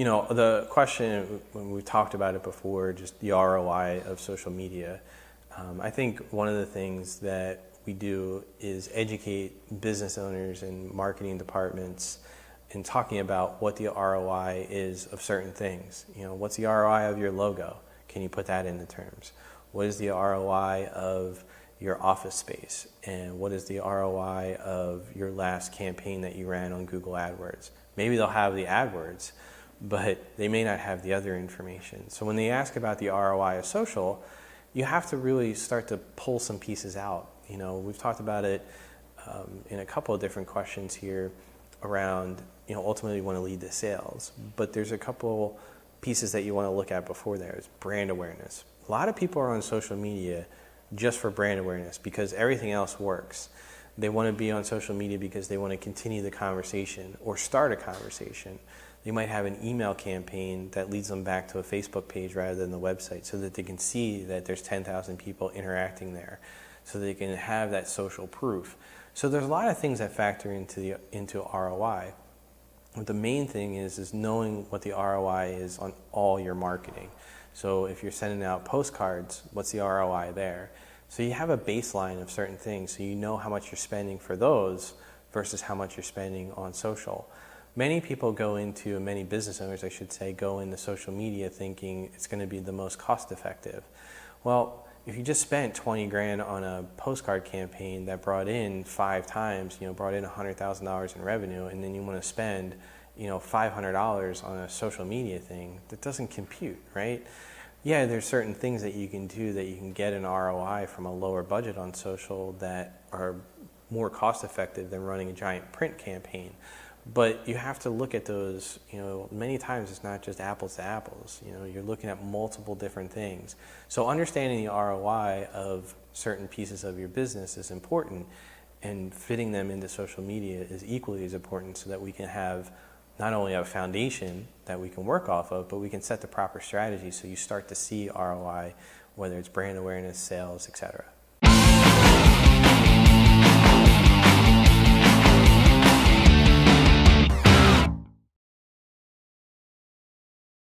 The question, when we've talked about it before, just the ROI of social media, I think one of the things that we do is educate business owners and marketing departments in talking about what the ROI is of certain things. What's the ROI of your logo? Can you put that into terms? What is the ROI of your office space? And what is the ROI of your last campaign that you ran on Google AdWords? Maybe they'll have the AdWords, but they may not have the other information. So when they ask about the ROI of social, you have to really start to pull some pieces out. We've talked about it in a couple of different questions here around, ultimately you want to lead to sales, but there's a couple pieces that you want to look at before there is brand awareness. A lot of people are on social media just for brand awareness because everything else works. They want to be on social media because they want to continue the conversation or start a conversation. They might have an email campaign that leads them back to a Facebook page rather than the website so that they can see that there's 10,000 people interacting there, so they can have that social proof. So there's a lot of things that factor into ROI. But the main thing is knowing what the ROI is on all your marketing. So if you're sending out postcards, what's the ROI there? So you have a baseline of certain things so you know how much you're spending for those versus how much you're spending on social. Many business owners, I should say, go into social media thinking it's going to be the most cost effective. Well, if you just spent 20 grand on a postcard campaign that brought in 5 times, brought in $100,000 in revenue, and then you want to spend, $500 on a social media thing, that doesn't compute, right? Yeah, there's certain things that you can do that you can get an ROI from a lower budget on social that are more cost effective than running a giant print campaign. But you have to look at those, many times it's not just apples to apples. You're looking at multiple different things. So understanding the ROI of certain pieces of your business is important, and fitting them into social media is equally as important so that we can have not only a foundation that we can work off of, but we can set the proper strategy so you start to see ROI, whether it's brand awareness, sales, etc.